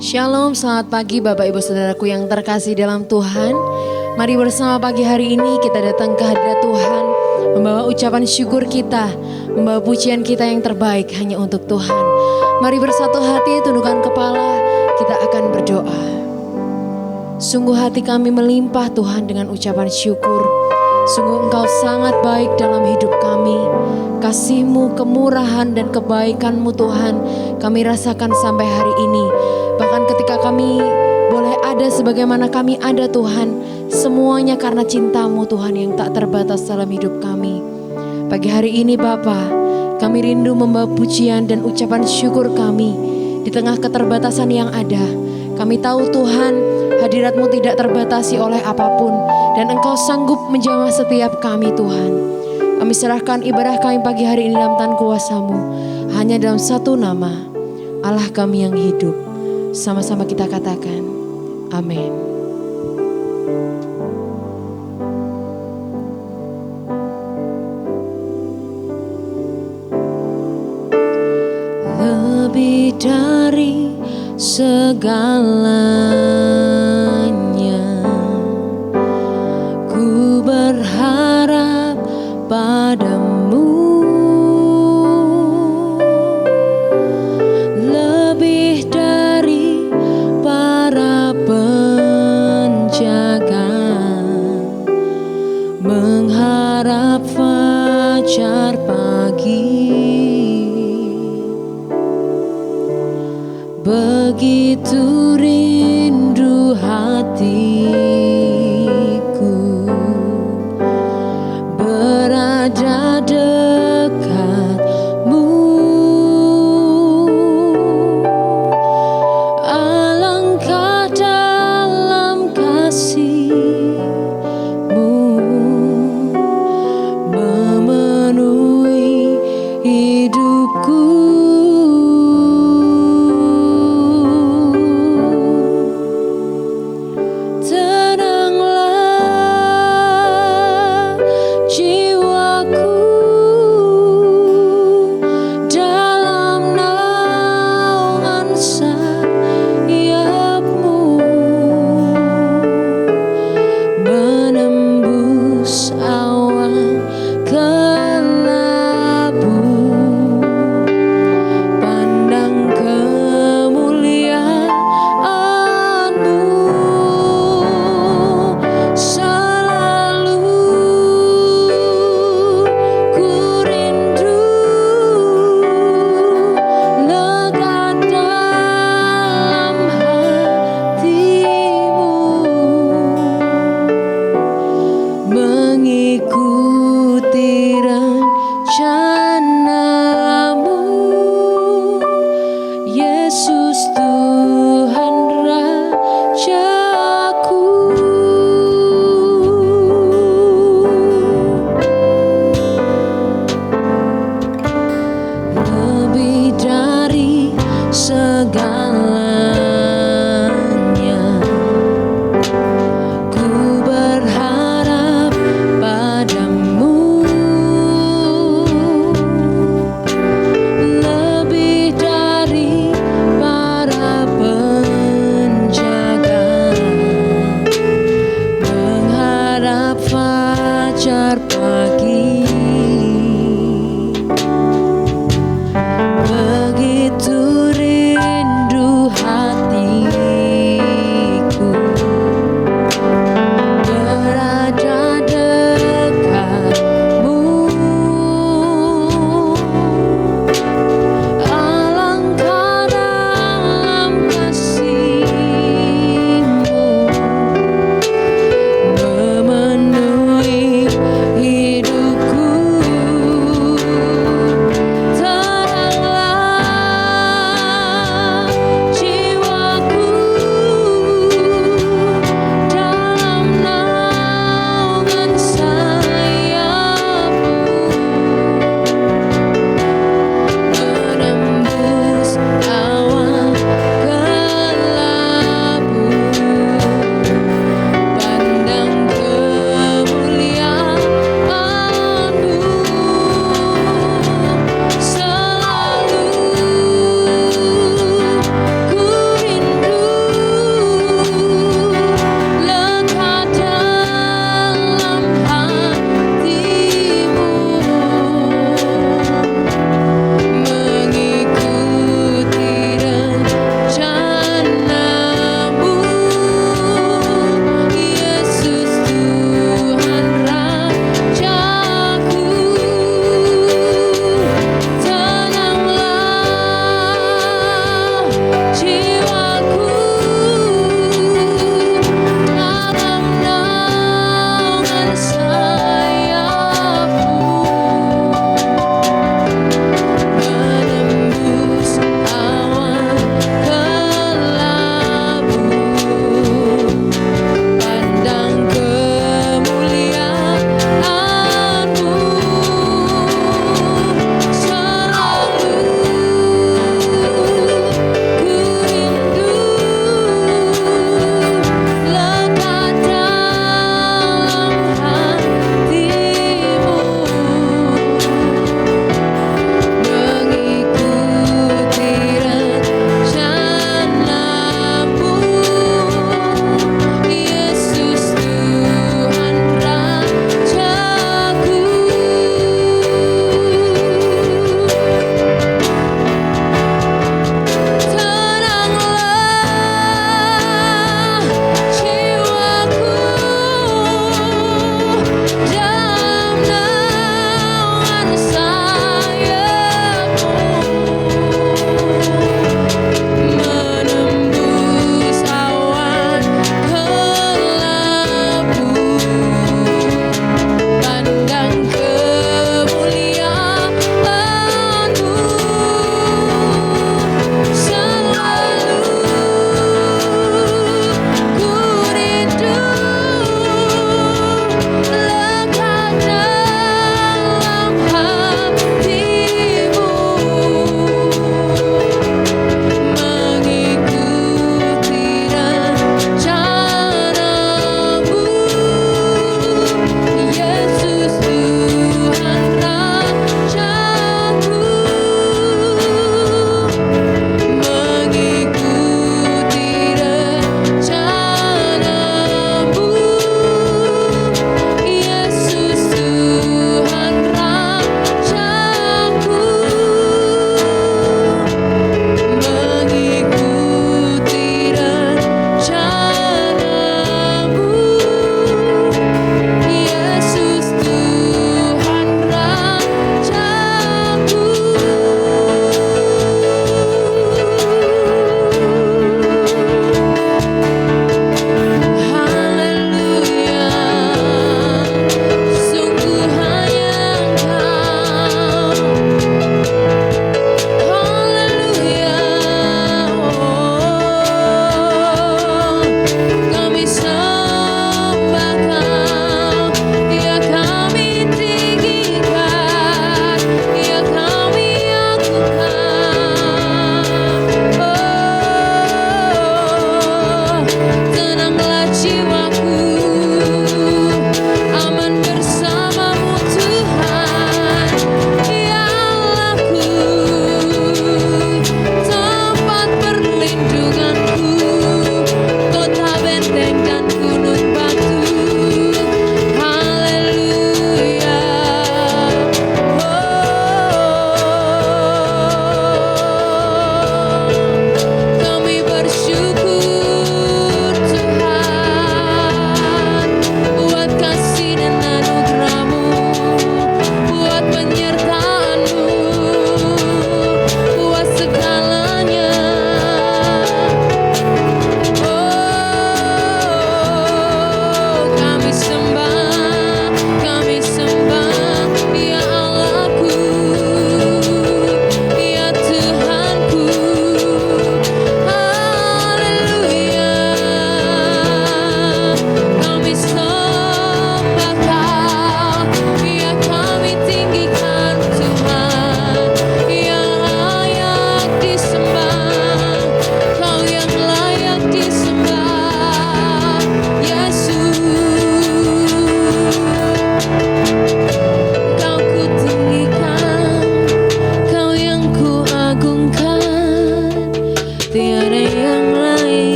Shalom, selamat pagi Bapak Ibu Saudaraku yang terkasih dalam Tuhan. Mari bersama pagi hari ini kita datang ke hadirat Tuhan, membawa ucapan syukur kita, membawa pujian kita yang terbaik hanya untuk Tuhan. Mari bersatu hati, tundukkan kepala, kita akan berdoa. Sungguh hati kami melimpah Tuhan dengan ucapan syukur. Sungguh Engkau sangat baik dalam hidup kami. Kasih-Mu, kemurahan dan kebaikan-Mu Tuhan kami rasakan sampai hari ini. Bahkan ketika kami boleh ada sebagaimana kami ada Tuhan, semuanya karena cinta-Mu Tuhan yang tak terbatas dalam hidup kami. Pagi hari ini Bapa, kami rindu membawa pujian dan ucapan syukur kami di tengah keterbatasan yang ada. Kami tahu Tuhan, hadirat-Mu tidak terbatasi oleh apapun dan Engkau sanggup menjamah setiap kami Tuhan. Kami serahkan ibadah kami pagi hari ini dalam tangan kuasa-Mu, hanya dalam satu nama, Allah kami yang hidup. Sama-sama kita katakan, amin. Lebih dari segalanya, ku berharap padamu. Lebih dari para penjaga, mengharap fajar pagi. Begitu rindu hatiku berada dekatmu. Alangkah dalam kasih-Mu memenuhi hidupku. Begitu rindu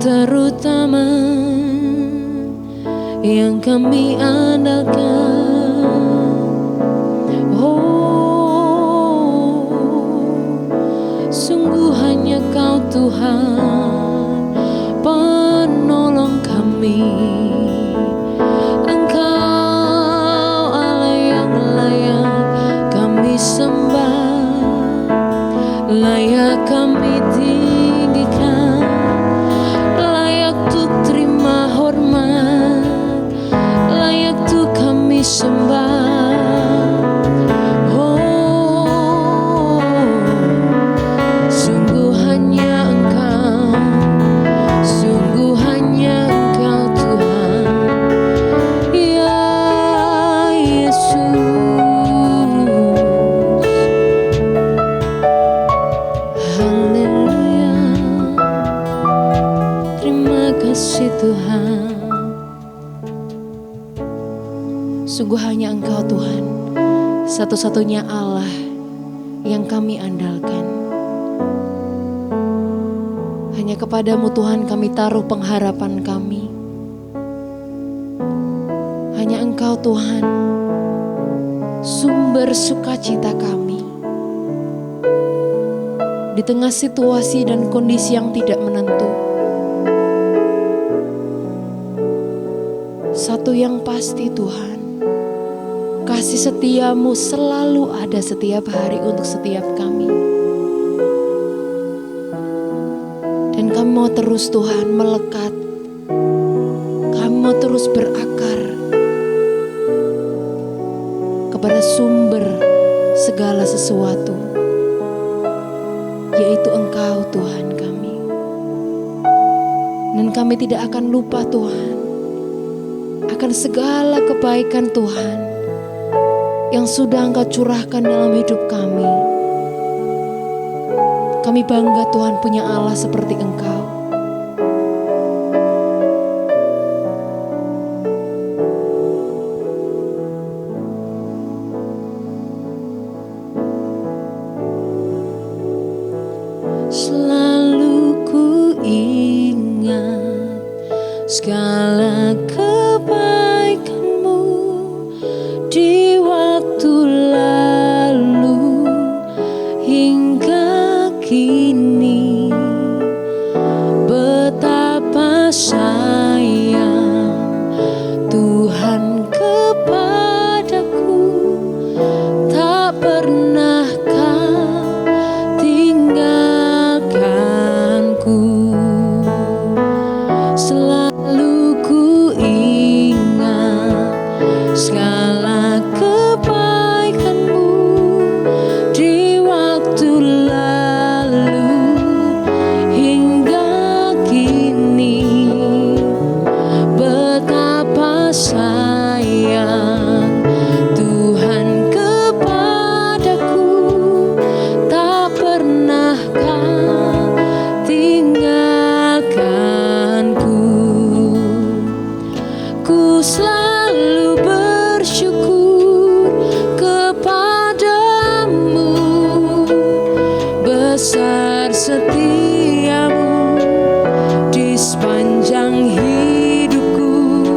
terutama yang kami andalkan. Oh, layak kami tinggikan, layak untuk terima hormat, layak untuk kami sembah. Tuhan, sungguh hanya Engkau Tuhan, satu-satunya Allah yang kami andalkan. Hanya kepadamu Tuhan kami taruh pengharapan kami. Hanya Engkau Tuhan, sumber sukacita kami. Di tengah situasi dan kondisi yang tidak menentu, satu yang pasti Tuhan, kasih setiamu selalu ada setiap hari untuk setiap kami. Dan kami mau terus Tuhan melekat, kami mau terus berakar kepada sumber segala sesuatu, yaitu Engkau Tuhan kami. Dan kami tidak akan lupa Tuhan akan segala kebaikan Tuhan yang sudah Engkau curahkan dalam hidup kami. Kami bangga Tuhan punya Allah seperti Engkau. Selalu ku ingat segala kebaikan-Mu di waktu lalu hingga kini. Betapa sayang Tuhan kepadaku, tak pernah Kau tinggalkanku. Selalu ku ingat segala kebaikan-Mu di waktu lalu hingga kini. Betapa sayang Tuhan kepadaku, tak pernah Kau tinggalkanku. Ku selalu bersyukur kepadamu, besar setiamu di sepanjang hidupku.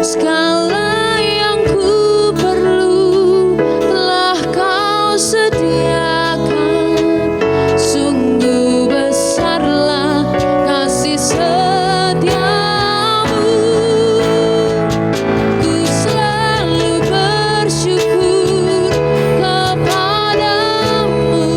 Segala yang ku perlu telah Kau sediakan. Sungguh besarlah kasih setiamu. Ku selalu bersyukur kepadamu,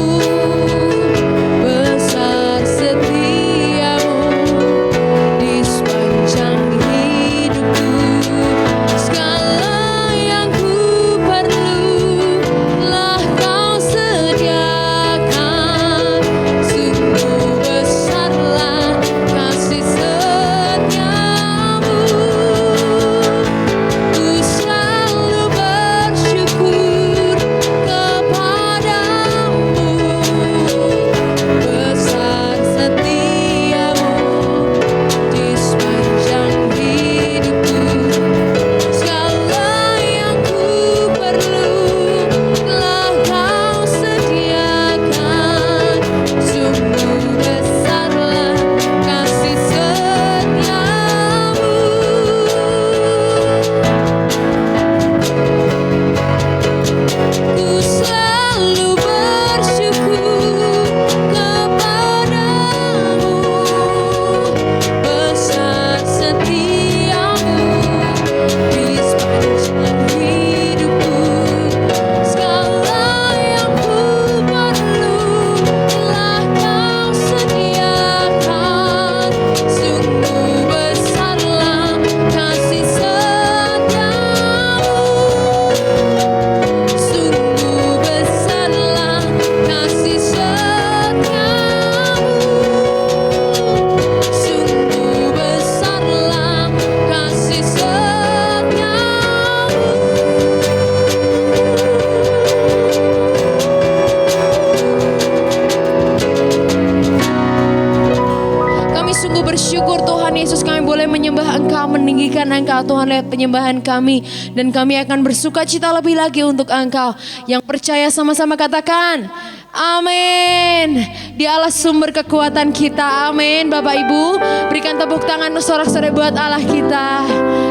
memuliakan Engkau Tuhan lewat penyembahan kami. Dan kami akan bersuka cita lebih lagi untuk Engkau. Yang percaya sama-sama katakan amin. Dia Allah sumber kekuatan kita. Amin. Bapak Ibu, berikan tepuk tangan sorak-sorai buat Allah kita.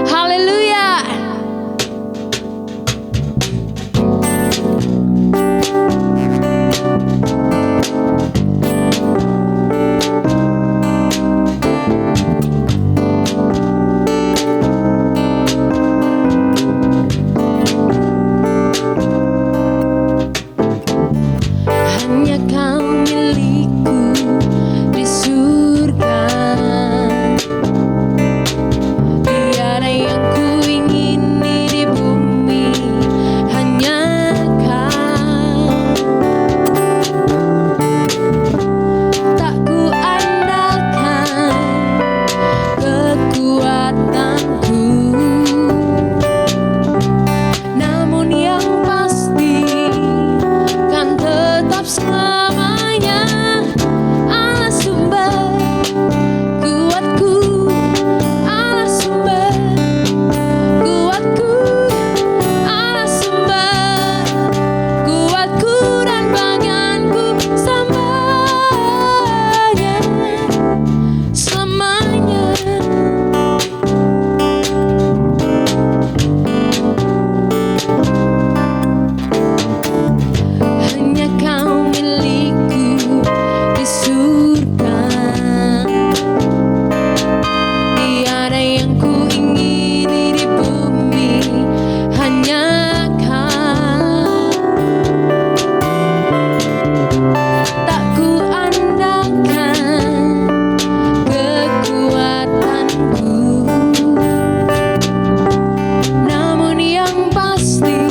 Haleluya. Hanya Kau milikku di surga, tiada yang ku ingini di bumi, hanya Kau. Tak ku andalkan kekuatanku, namun yang pasti kan tetap selamanya Allah sumber kuatku, Allah sumber kuatku, Allah sumber kuatku dan bagianku selamanya, selamanya. Hanya Kau milikku di surga, tiada yang ku ingini di bumi, hanya Kau. Tak ku andalkan kekuatanku, namun yang pasti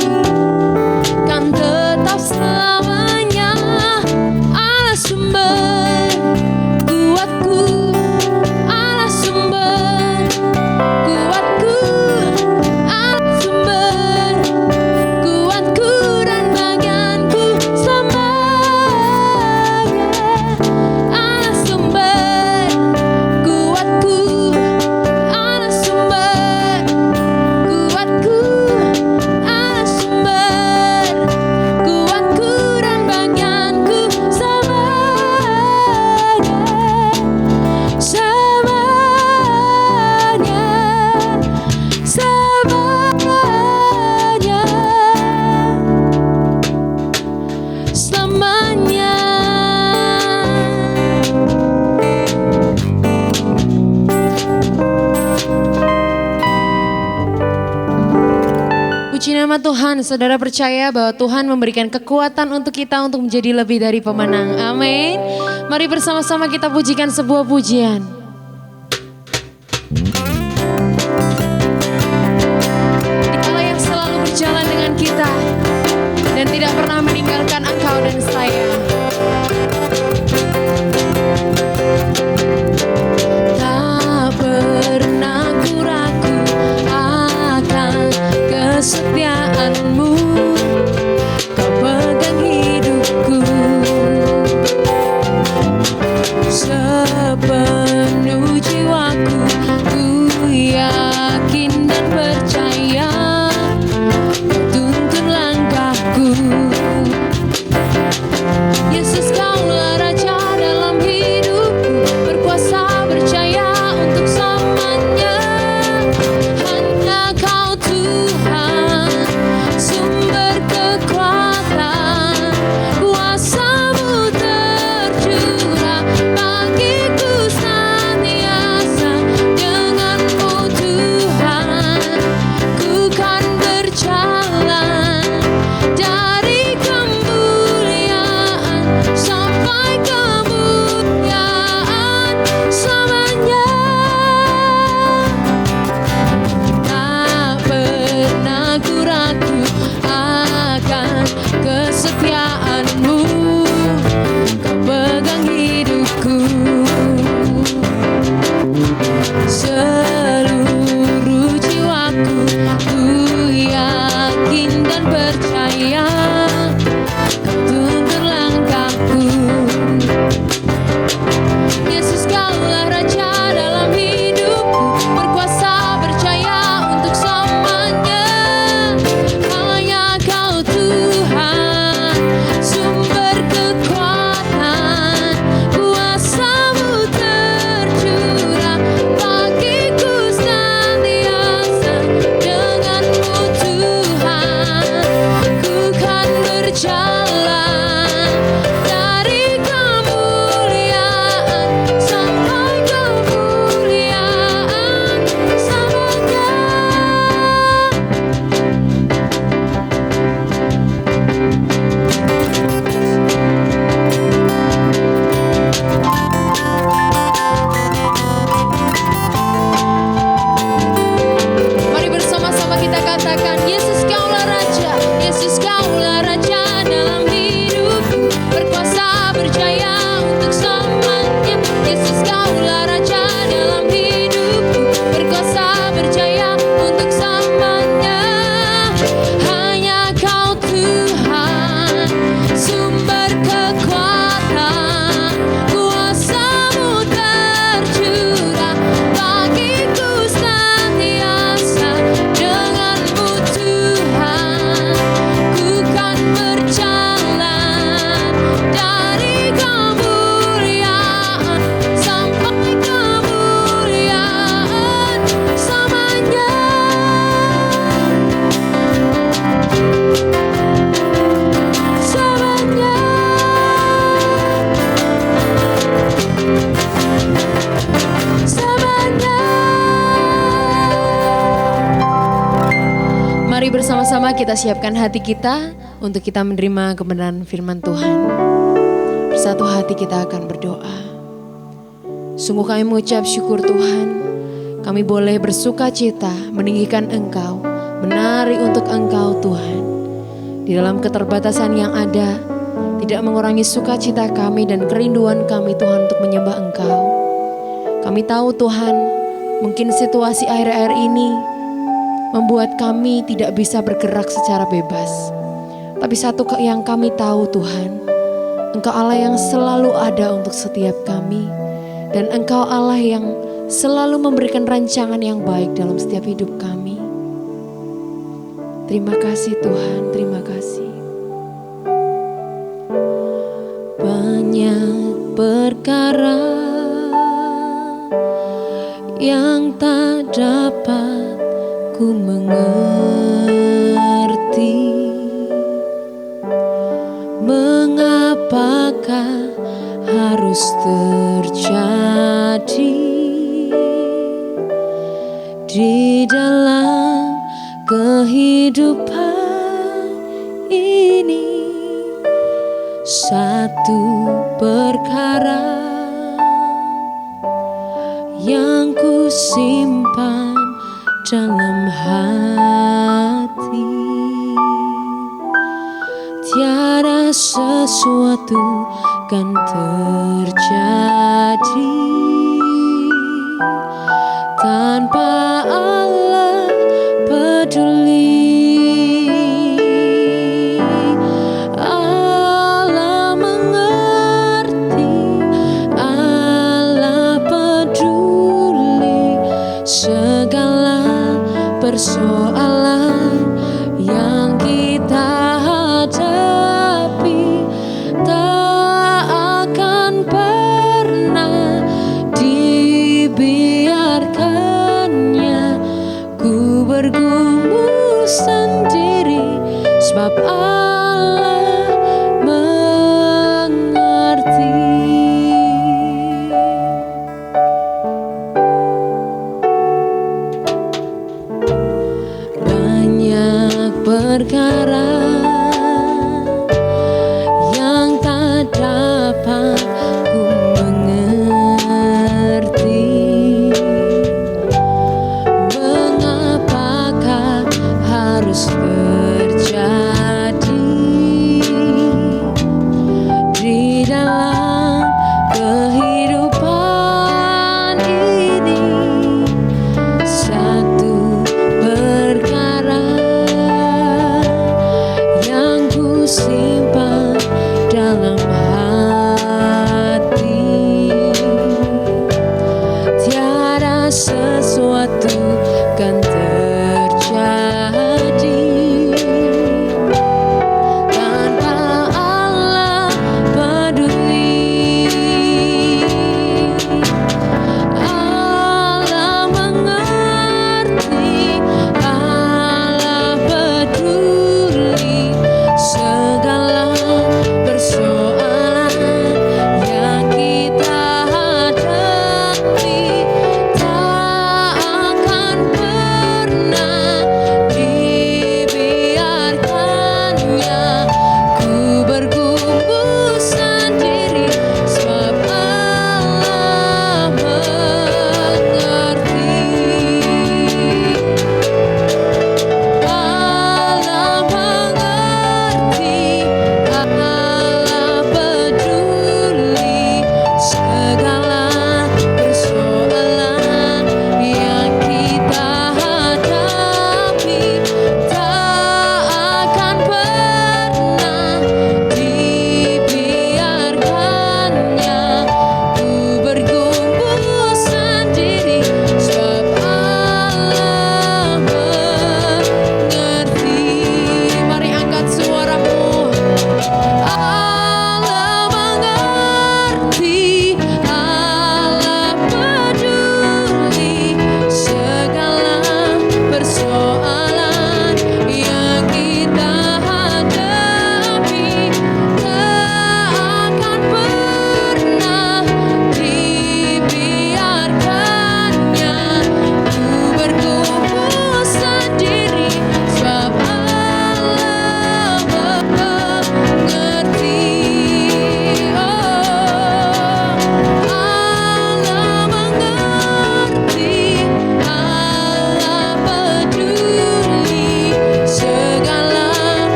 kan tetap selamanya Allah sumber kuatku, Allah sumber kuatku, Allah sumber kuatku dan bagianku selamanya, Allah sumber kuatku, Allah sumber kuatku, Allah sumber kuatku dan bagianku selamanya, selamanya, selamanya, selamanya. Puji nama Tuhan. Saudara percaya bahwa Tuhan memberikan kekuatan untuk kita untuk menjadi lebih dari pemenang. Amin. Mari bersama-sama kita pujikan sebuah pujian. Dialah yang selalu berjalan dengan kita dan tidak pernah meninggalkan engkau dan saya. Tak pernah ku ragu akan kesetiaan-Mu, Kau pegang hidupku sepenuhnya. bersama-sama kita siapkan hati kita untuk kita menerima kebenaran firman Tuhan. Bersatu hati kita akan berdoa. Sungguh kami mengucap syukur Tuhan, kami boleh bersuka cita meninggikan Engkau, menari untuk Engkau Tuhan. Di dalam keterbatasan yang ada, tidak mengurangi sukacita kami dan kerinduan kami Tuhan untuk menyembah Engkau. Kami tahu Tuhan, mungkin situasi akhir-akhir ini membuat kami tidak bisa bergerak secara bebas. Tapi satu yang kami tahu Tuhan, Engkau Allah yang selalu ada untuk setiap kami. Dan Engkau Allah yang selalu memberikan rancangan yang baik dalam setiap hidup kami. Terima kasih Tuhan, terima kasih. Banyak perkara yang tak dapat ku mengerti. Mengapakah harus terjadi di dalam kehidupan ini? Satu perkara yang ku simpan dalam hati, tiada sesuatu kan terjadi tanpa Allah peduli. Allah mengerti, Allah peduli segala persoalan yang kita hadapi. Tak akan pernah dibiarkannya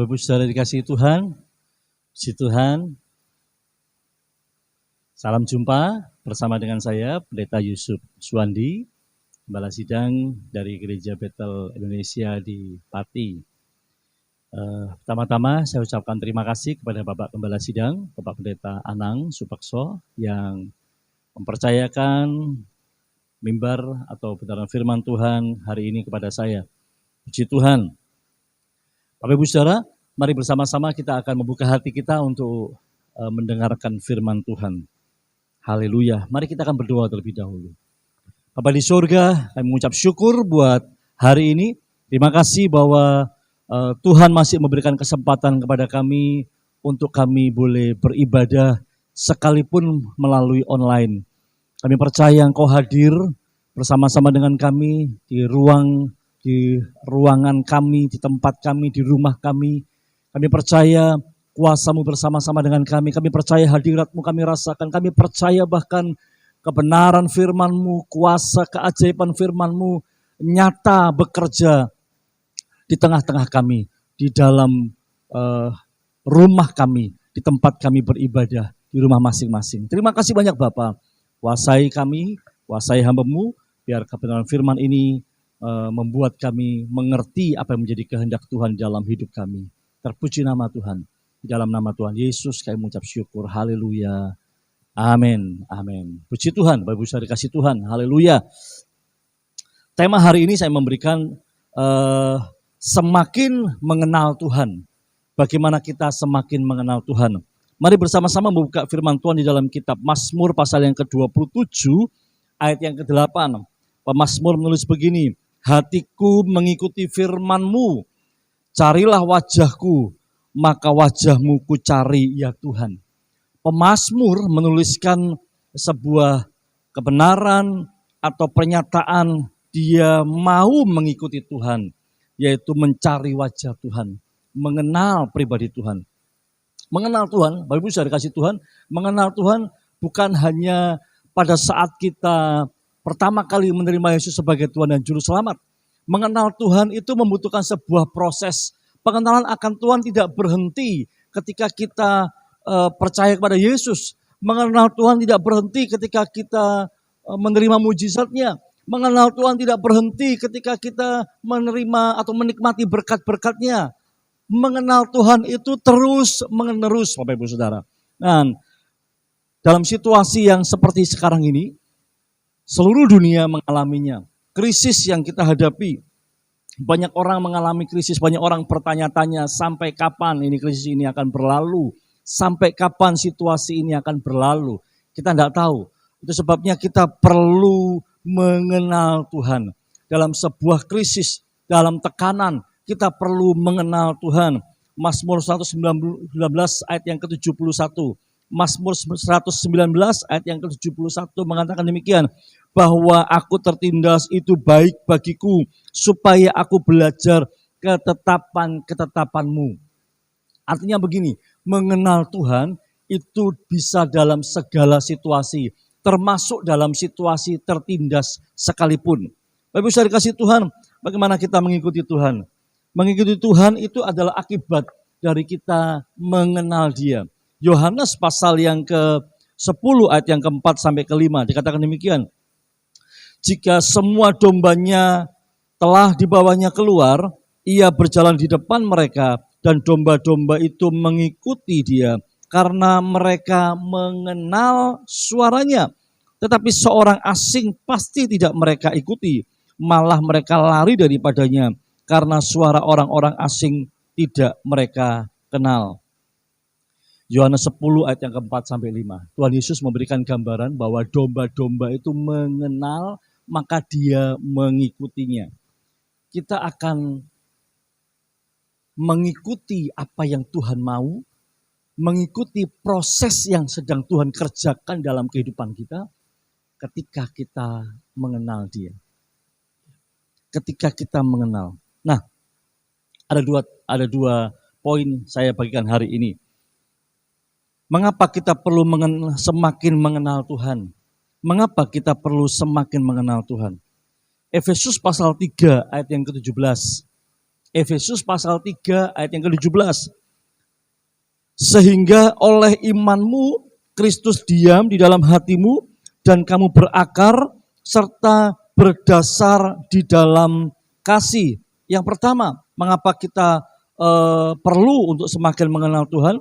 Bapak Ibu Saudara dikasihi Tuhan, puji Tuhan. Salam jumpa bersama dengan saya, Pendeta Yusuf Suwandi, Gembala Sidang dari Gereja Betel Indonesia di Pati. Pertama-tama saya ucapkan terima kasih kepada Bapak Gembala Sidang, Bapak Pendeta Anang Supakso yang mempercayakan mimbar atau kebenaran firman Tuhan hari ini kepada saya. Puji Tuhan. Bapak Ibu Saudara, mari bersama-sama kita akan membuka hati kita untuk mendengarkan firman Tuhan. Haleluya. Mari kita akan berdoa terlebih dahulu. Bapa di surga, kami mengucap syukur buat hari ini. Terima kasih bahwa Tuhan masih memberikan kesempatan kepada kami untuk kami boleh beribadah sekalipun melalui online. Kami percaya Engkau hadir bersama-sama dengan kami di ruangan kami, di tempat kami, di rumah kami. Kami percaya kuasa-Mu bersama-sama dengan kami. Kami percaya hadirat-Mu kami rasakan. Kami percaya bahkan kebenaran firman-Mu, kuasa keajaiban firman-Mu nyata bekerja di tengah-tengah kami, di dalam rumah kami, di tempat kami beribadah, di rumah masing-masing. Terima kasih banyak Bapak. Kuasai kami, kuasai hamba-Mu, biar kebenaran firman ini membuat kami mengerti apa yang menjadi kehendak Tuhan dalam hidup kami. Terpuji nama Tuhan. Di dalam nama Tuhan Yesus kami mengucap syukur. Haleluya. Amin. Amin. Puji Tuhan. Bapak Ibu Saudara dikasihi Tuhan. Haleluya. Tema hari ini saya memberikan semakin mengenal Tuhan. Bagaimana kita semakin mengenal Tuhan. Mari bersama-sama membuka firman Tuhan di dalam kitab Mazmur pasal yang ke-27 ayat yang ke-8. Pemazmur menulis begini. Hatiku mengikuti firman-Mu, carilah wajah-Ku, maka wajah-Mu ku cari ya Tuhan. Pemazmur menuliskan sebuah kebenaran atau pernyataan dia mau mengikuti Tuhan, yaitu mencari wajah Tuhan, mengenal pribadi Tuhan. Mengenal Tuhan, Bapak Ibu Saudara dikasihi Tuhan, mengenal Tuhan bukan hanya pada saat kita pertama kali menerima Yesus sebagai Tuhan dan Juru Selamat. Mengenal Tuhan itu membutuhkan sebuah proses. Pengenalan akan Tuhan tidak berhenti ketika kita percaya kepada Yesus. Mengenal Tuhan tidak berhenti ketika kita menerima mujizatnya. Mengenal Tuhan tidak berhenti ketika kita menerima atau menikmati berkat-berkatnya. Mengenal Tuhan itu terus menerus, Bapak Ibu Saudara. Dan dalam situasi yang seperti sekarang ini, seluruh dunia mengalaminya. Krisis yang kita hadapi. Banyak orang mengalami krisis, banyak orang bertanya-tanya sampai kapan ini krisis ini akan berlalu. Sampai kapan situasi ini akan berlalu. Kita tidak tahu. Itu sebabnya kita perlu mengenal Tuhan. Dalam sebuah krisis, dalam tekanan, kita perlu mengenal Tuhan. Mazmur 119 ayat yang ke-71. Mazmur 119 ayat yang ke-71 mengatakan demikian, bahwa aku tertindas itu baik bagiku, supaya aku belajar ketetapan-ketetapan-Mu. Artinya begini, mengenal Tuhan itu bisa dalam segala situasi, termasuk dalam situasi tertindas sekalipun. Bapak Ibu Saudara dikasihi Tuhan, bagaimana kita mengikuti Tuhan? Mengikuti Tuhan itu adalah akibat dari kita mengenal Dia. Yohanes pasal yang ke-10 ayat yang ke-4 sampai ke-5 dikatakan demikian. Jika semua dombanya telah dibawanya keluar, ia berjalan di depan mereka dan domba-domba itu mengikuti dia karena mereka mengenal suaranya. Tetapi seorang asing pasti tidak mereka ikuti, malah mereka lari daripadanya karena suara orang-orang asing tidak mereka kenal. Yohanes 10 ayat yang ke-4 sampai 5. Tuhan Yesus memberikan gambaran bahwa domba-domba itu mengenal, maka dia mengikutinya. Kita akan mengikuti apa yang Tuhan mau, mengikuti proses yang sedang Tuhan kerjakan dalam kehidupan kita ketika kita mengenal Dia. Ketika kita mengenal. Nah, ada dua poin saya bagikan hari ini. Mengapa kita perlu semakin mengenal Tuhan? Mengapa kita perlu semakin mengenal Tuhan? Efesus pasal 3 ayat yang ke-17. Efesus pasal 3 ayat yang ke-17. Sehingga oleh imanmu Kristus diam di dalam hatimu dan kamu berakar serta berdasar di dalam kasih. Yang pertama, mengapa kita perlu untuk semakin mengenal Tuhan?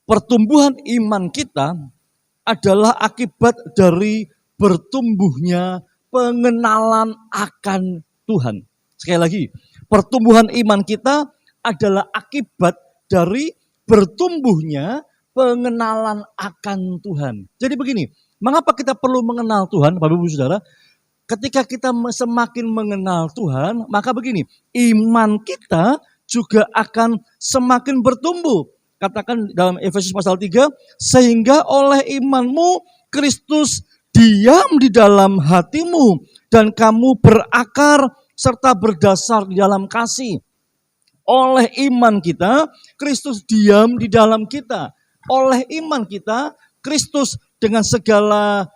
Pertumbuhan iman kita adalah akibat dari bertumbuhnya pengenalan akan Tuhan. Sekali lagi, pertumbuhan iman kita adalah akibat dari bertumbuhnya pengenalan akan Tuhan. Jadi begini, mengapa kita perlu mengenal Tuhan, Bapak Ibu Saudara? Ketika kita semakin mengenal Tuhan, maka begini, iman kita juga akan semakin bertumbuh. Katakan dalam Efesus pasal 3, sehingga oleh imanmu Kristus diam di dalam hatimu dan kamu berakar serta berdasar di dalam kasih. Oleh iman kita, Kristus diam di dalam kita. Oleh iman kita, Kristus dengan segala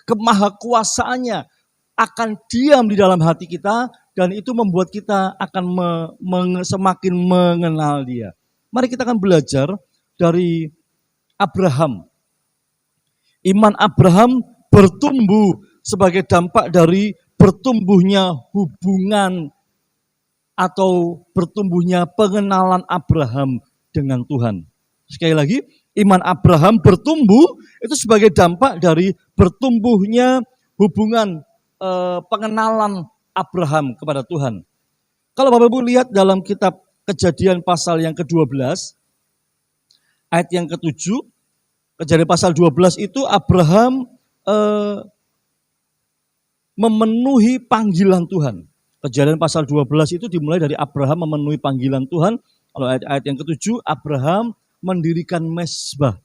kemahakuasaannya akan diam di dalam hati kita dan itu membuat kita akan semakin mengenal Dia. Mari kita akan belajar dari Abraham. Iman Abraham bertumbuh sebagai dampak dari bertumbuhnya hubungan atau bertumbuhnya pengenalan Abraham dengan Tuhan. Sekali lagi, iman Abraham bertumbuh itu sebagai dampak dari bertumbuhnya hubungan pengenalan Abraham kepada Tuhan. Kalau Bapak Ibu lihat dalam kitab Kejadian pasal yang ke-12, ayat yang ke-7, Kejadian pasal 12 itu Abraham memenuhi panggilan Tuhan. Kejadian pasal 12 itu dimulai dari Abraham memenuhi panggilan Tuhan. Kalau ayat yang ke-7, Abraham mendirikan mezbah.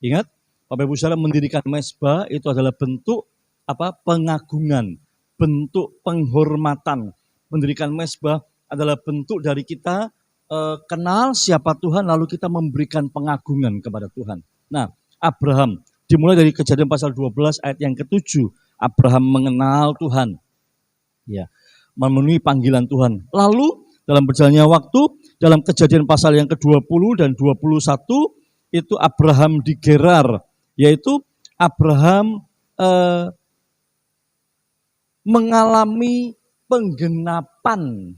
Ingat, Bapak Ibu Saudara, mendirikan mezbah itu adalah bentuk pengagungan, bentuk penghormatan. Mendirikan mezbah adalah bentuk dari kita kenal siapa Tuhan, lalu kita memberikan pengagungan kepada Tuhan. Nah, Abraham, dimulai dari Kejadian pasal 12 ayat yang ke-7, Abraham mengenal Tuhan, ya, memenuhi panggilan Tuhan. Lalu dalam berjalannya waktu, dalam Kejadian pasal yang ke-20 dan 21, itu Abraham di Gerar, yaitu Abraham mengalami penggenapan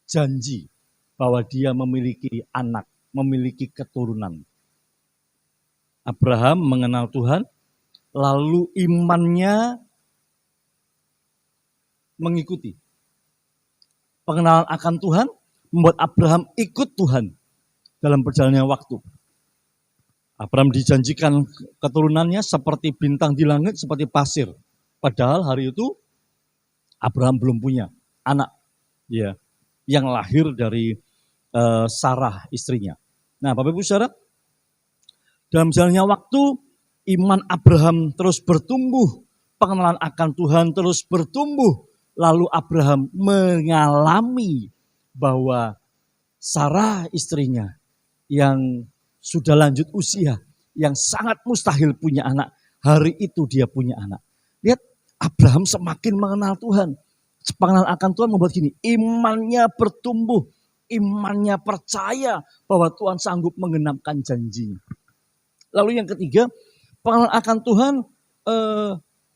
janji bahwa dia memiliki anak, memiliki keturunan. Abraham mengenal Tuhan, lalu imannya mengikuti. Pengenalan akan Tuhan membuat Abraham ikut Tuhan dalam perjalanannya waktu. Abraham dijanjikan keturunannya seperti bintang di langit, seperti pasir. Padahal hari itu Abraham belum punya anak, ya, yang lahir dari Sarah istrinya. Nah, Bapak Ibu Saudara, dalam jalannya waktu iman Abraham terus bertumbuh, pengenalan akan Tuhan terus bertumbuh. Lalu Abraham mengalami bahwa Sarah istrinya yang sudah lanjut usia, yang sangat mustahil punya anak, hari itu dia punya anak. Lihat, Abraham semakin mengenal Tuhan. Pengenalan akan Tuhan membuat gini, imannya bertumbuh, imannya percaya bahwa Tuhan sanggup menggenapkan janjinya. Lalu yang ketiga, pengenalan akan Tuhan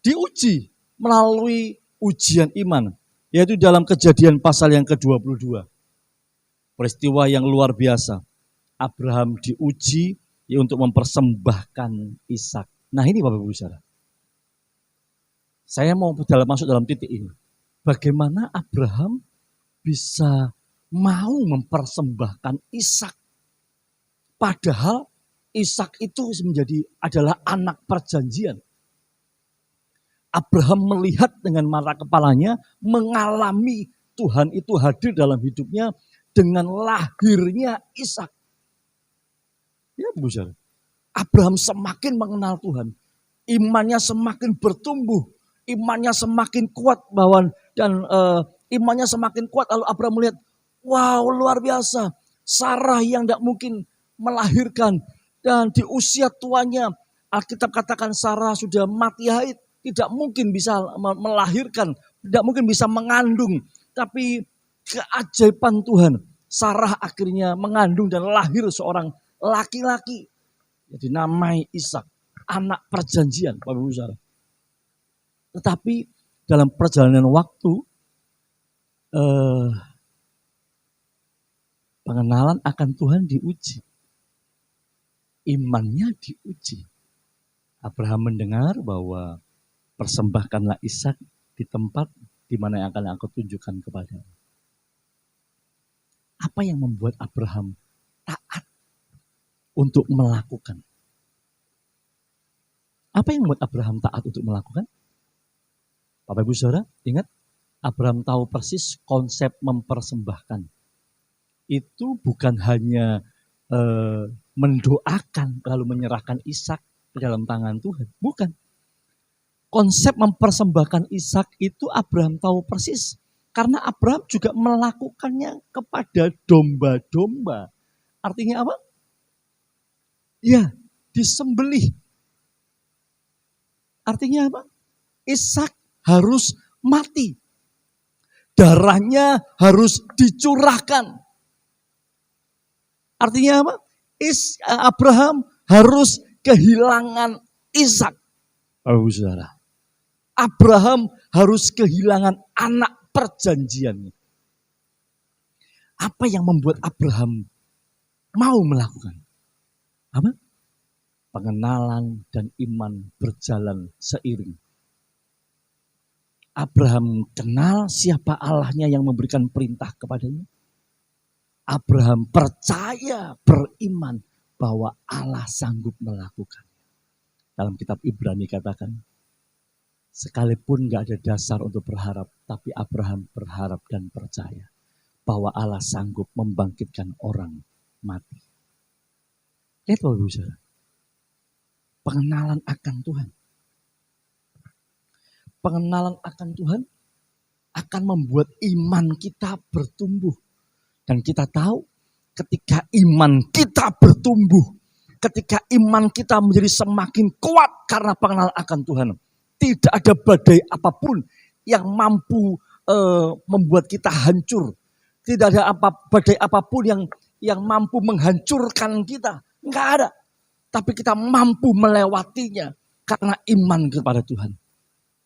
diuji melalui ujian iman, yaitu dalam Kejadian pasal yang ke-22. Peristiwa yang luar biasa. Abraham diuji untuk mempersembahkan Ishak. Nah, ini Bapak Ibu Saudara. Saya mau masuk dalam titik ini. Bagaimana Abraham bisa mau mempersembahkan Ishak? Padahal Ishak itu adalah anak perjanjian. Abraham melihat dengan mata kepalanya, mengalami Tuhan itu hadir dalam hidupnya dengan lahirnya Ishak. Ya, Bu Saudara. Abraham semakin mengenal Tuhan, imannya semakin bertumbuh, imannya semakin kuat imannya semakin kuat. Lalu Abraham melihat, wow, luar biasa, Sarah yang tidak mungkin melahirkan dan di usia tuanya, Alkitab katakan Sarah sudah mati haid, tidak mungkin bisa melahirkan, tidak mungkin bisa mengandung. Tapi keajaiban Tuhan. Sarah akhirnya mengandung dan lahir seorang laki-laki. Yang dinamai Ishak, anak perjanjian, Bapak Ibu Saudara. Tetapi dalam perjalanan waktu, pengenalan akan Tuhan diuji. Imannya diuji. Abraham mendengar bahwa persembahkanlah Ishak di tempat di mana yang akan aku tunjukkan kepadamu. Apa yang membuat Abraham taat untuk melakukan? Apa yang membuat Abraham taat untuk melakukan? Bapak Ibu Saudara, ingat Abraham tahu persis konsep mempersembahkan. Itu bukan hanya mendoakan lalu menyerahkan Ishak ke dalam tangan Tuhan. Bukan. Konsep mempersembahkan Ishak itu Abraham tahu persis. Karena Abraham juga melakukannya kepada domba-domba. Artinya apa? Ya, disembelih. Artinya apa? Ishak harus mati. Darahnya harus dicurahkan. Artinya apa? Abraham harus kehilangan Ishak. Oh, saudara. Abraham harus kehilangan anak perjanjiannya. Apa yang membuat Abraham mau melakukan? Apa? Pengenalan dan iman berjalan seiring. Abraham kenal siapa Allahnya yang memberikan perintah kepadanya. Abraham percaya, beriman bahwa Allah sanggup melakukan. Dalam kitab Ibrani katakan, sekalipun gak ada dasar untuk berharap, tapi Abraham berharap dan percaya bahwa Allah sanggup membangkitkan orang mati. Lihat Bapak Ibu Saudara, pengenalan akan Tuhan. Pengenalan akan Tuhan akan membuat iman kita bertumbuh. Dan kita tahu ketika iman kita bertumbuh, ketika iman kita menjadi semakin kuat karena pengenalan akan Tuhan, tidak ada badai apapun yang mampu membuat kita hancur. Tidak ada badai apapun yang mampu menghancurkan kita. Enggak ada. Tapi kita mampu melewatinya karena iman kepada Tuhan.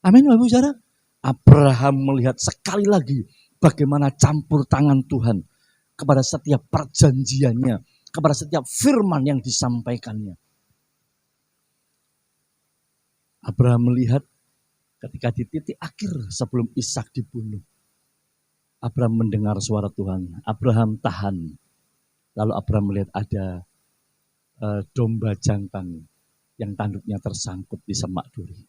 Amin Bapak Ibu Saudara. Abraham melihat sekali lagi bagaimana campur tangan Tuhan kepada setiap perjanjiannya, kepada setiap firman yang disampaikannya. Abraham melihat ketika di titik akhir sebelum Ishak dibunuh. Abraham mendengar suara Tuhan. Abraham tahan. Lalu Abraham melihat ada domba jantan yang tanduknya tersangkut di semak duri.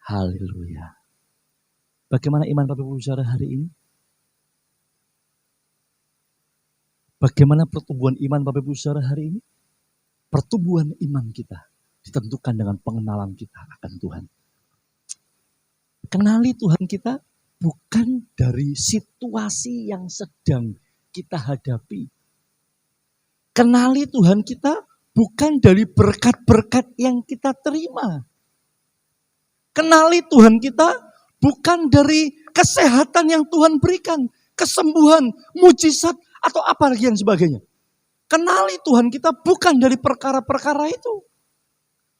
Haleluya. Bagaimana iman Bapak Ibu Saudara hari ini? Bagaimana pertumbuhan iman Bapak Ibu Saudara hari ini? Pertumbuhan iman kita ditentukan dengan pengenalan kita akan Tuhan. Kenali Tuhan kita bukan dari situasi yang sedang kita hadapi. Kenali Tuhan kita bukan dari berkat-berkat yang kita terima. Kenali Tuhan kita bukan dari kesehatan yang Tuhan berikan, kesembuhan, mujizat, atau apa lagi yang sebagainya. Kenali Tuhan kita bukan dari perkara-perkara itu.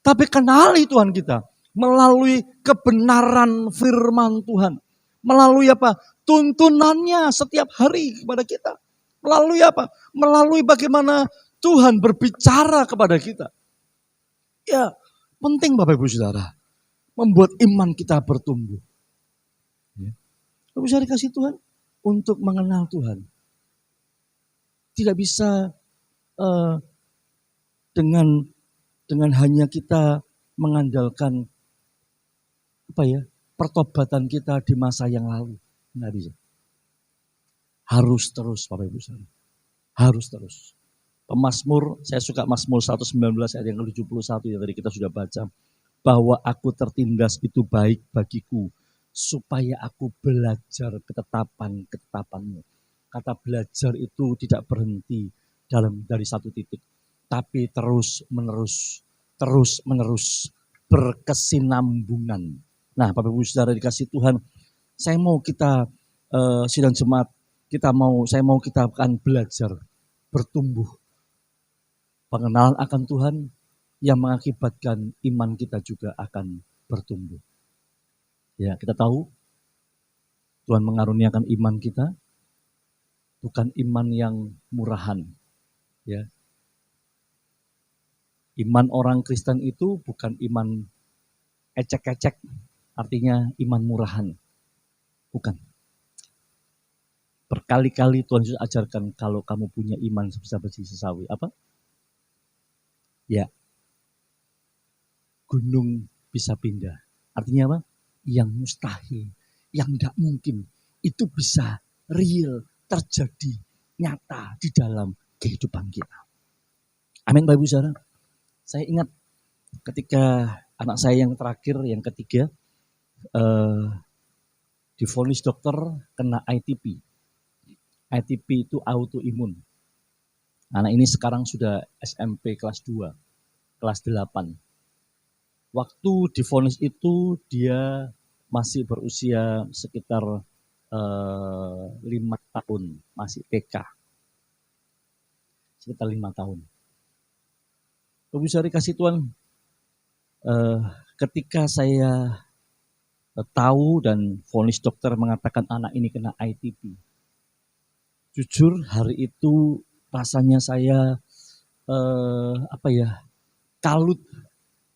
Tapi kenali Tuhan kita melalui kebenaran firman Tuhan. Melalui apa? Tuntunannya setiap hari kepada kita. Melalui apa? Melalui bagaimana Tuhan berbicara kepada kita. Ya, penting Bapak Ibu Saudara. Membuat iman kita bertumbuh. Ya. Bapak Ibu Saudara kasih Tuhan untuk mengenal Tuhan. Tidak bisa dengan hanya kita mengandalkan pertobatan kita di masa yang lalu. Nggak bisa. Harus terus Bapak Ibu Saudara. Harus terus. Pemazmur, saya suka Mazmur 119 ayat yang ke-71 yang tadi kita sudah baca. Bahwa aku tertindas itu baik bagiku. Supaya aku belajar ketetapan-ketetapanmu. Kata belajar itu tidak berhenti dari satu titik. Tapi terus menerus berkesinambungan. Nah Bapak Ibu Saudara dikasih Tuhan, saya mau kita sidang jemaat saya mau kita akan belajar bertumbuh. Pengenalan akan Tuhan yang mengakibatkan iman kita juga akan bertumbuh. Ya, kita tahu Tuhan mengaruniakan iman kita, bukan iman yang murahan. Ya. Iman orang Kristen itu bukan iman ecek-ecek, artinya iman murahan. Bukan. Berkali-kali Tuhan Yesus ajarkan kalau kamu punya iman sebesar biji sesawi. Apa? Ya. Gunung bisa pindah. Artinya apa? Yang mustahil, yang tidak mungkin. Itu bisa real, terjadi, nyata di dalam kehidupan kita. Amin Bapak Ibu Saudara. Saya ingat ketika anak saya yang terakhir, yang ketiga, divonis dokter kena ITP. ITP itu autoimun. Anak ini sekarang sudah SMP kelas 2, kelas 8. Waktu divonis itu dia masih berusia sekitar 5 tahun, masih TK. Sekitar 5 tahun. Bapak Ibu kasih Tuhan, ketika saya tahu dan vonis dokter mengatakan anak ini kena ITP, jujur hari itu rasanya saya kalut.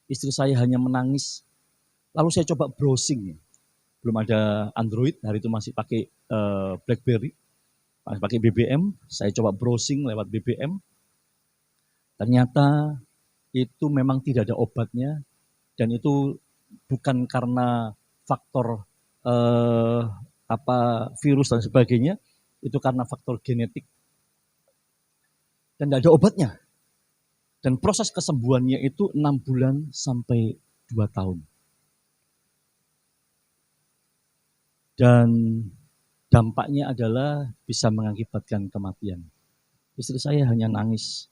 Istri saya hanya menangis. Lalu saya coba browsing, belum ada Android, hari itu masih pakai BlackBerry, masih pakai BBM. Saya coba browsing lewat BBM. Ternyata itu memang tidak ada obatnya, dan itu bukan karena faktor virus dan sebagainya, itu karena faktor genetik dan tidak ada obatnya. Dan proses kesembuhannya itu 6 bulan sampai 2 tahun. Dan dampaknya adalah bisa mengakibatkan kematian. Istri saya hanya nangis.